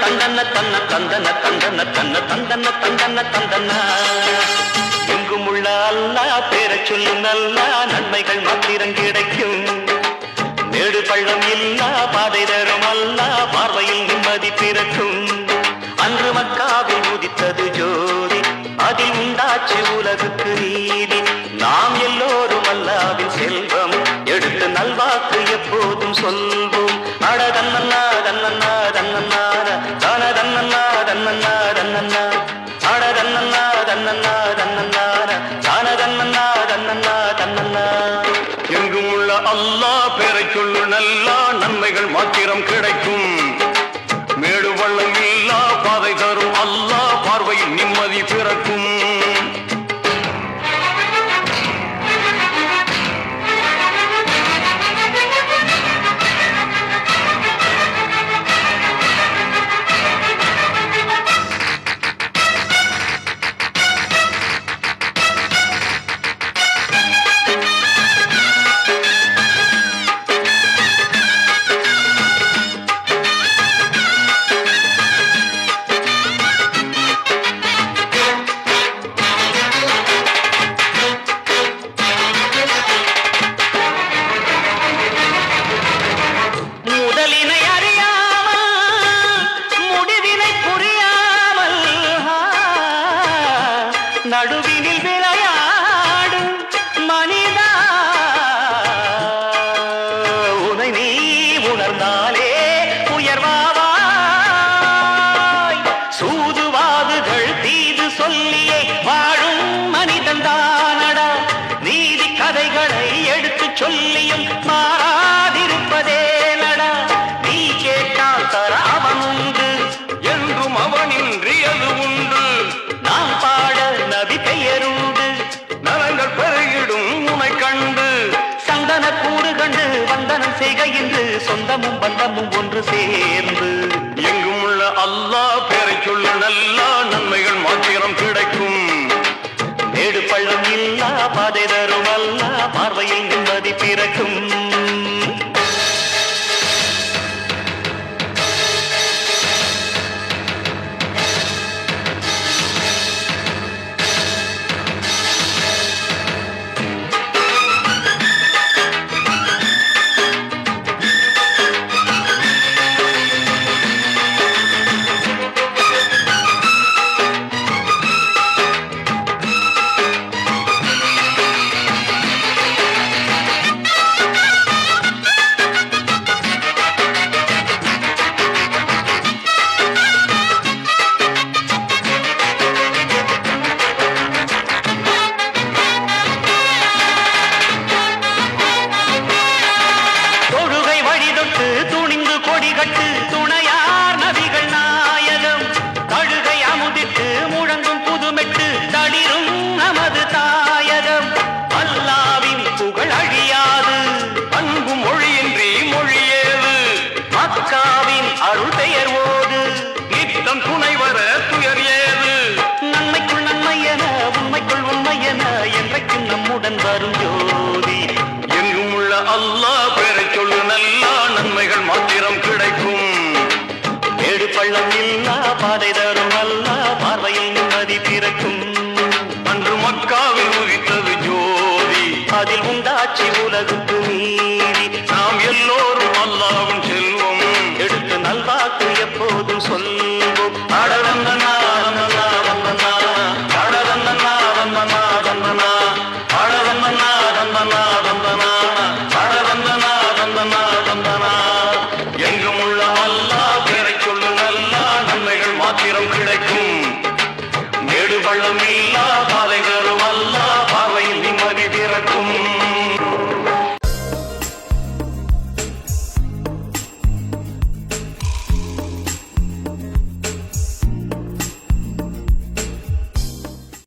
தந்தன தன்ன தந்தன தந்தன தன்ன தந்தன தந்தன தந்தன எங்கும் உள்ள அல்லா பேர சொல்லு நல்லா நன்மைகள் மாத்திரம் கிடைக்கும். மேடு பள்ளம் இல்லா பாதை தரும் அல்லா பார்வையில் நிம்மதி பிறக்கும். அன்று மக்காவில் உதித்தது ஜோதி, அதில் உண்டாச்சு உலகுக்கு நீதி. நாம் எல்லோரும் அல்லாவின் செல்வம் எடுத்து நல்வாக்கு எப்போதும் சொல்வோம். அட தன்னன்னா தன்னன்னா தன்னன்னா தான தன்னன்னா தன்னன்னா தன்னன்னா அட தன்னன்னா தன்னன்னா தன்னன்னா தான தன்னன்னா தன்னன்னா தன்னன்னா. எங்கும் உள்ள அல்லாஹ் பேரை சொல்லு நல்லா நன்மைகள் மாத்திரம் கிடைக்கும். மேடு வள்ளம் இல்லா பாதை தரும் அல்லாஹ் பார்வையில் நிம்மதி பிறக்கும். நடுவினில் விளையாடும் மனிதா, உனை நீ உணர்ந்தாலே உயர்வாவாய். சூதுவாதுகள் தீது சொல்லியே வாழும் மனிதன் தானடா. நீதி கதைகளை எடுத்து சொல்லியும் மாறாதிருப்பதே நடா. நீ கேட்டால் தர அவன் உண்டு, என்றும் அவனின்றி அது உண்டு. நாம் பாட நபி பெயருண்டு, நலங்கள் பெருகிடும் உனை கண்டு. சந்தன கூடு கண்டு வந்தனம் செய்கையின்று சொந்தமும் பந்தமும் ஒன்று சேர்ந்து. எங்கும் உள்ள அல்லாஹ் பேரை சொல்லு நல்லா நன்மைகள் மாத்திரம் கிடைக்கும். மேடு பள்ளம் இல்லா பாதை தரும் அல்லா பார்வையில் நிம்மதி பிறக்கும். துணிந்து கொடி கட்டு துணையார் நபிகள் நாயகம். தழுகை அமுதிட்டு முழங்கும் புதுமெட்டு தளிரும் நமது தாயகம். அல்லாவின் புகழ் அழியாது, அன்பும் மொழியின்றி மொழியேது. மக்காவின் அருள் பெயர் ஓது, நித்தம் துணை வர துயர் ஏது. நன்மைக்குள் நன்மை என உண்மைக்குள் உண்மை என என்றைக்கும் நம்முடன் வரும் ஜோதி. எங்கும் உள்ள அல்லாஹ் பேரை சொல்லு நல்லா நன்மைகள் மாத்திரம் கிடைக்கும். மேடு பள்ளம் இல்லா பாதை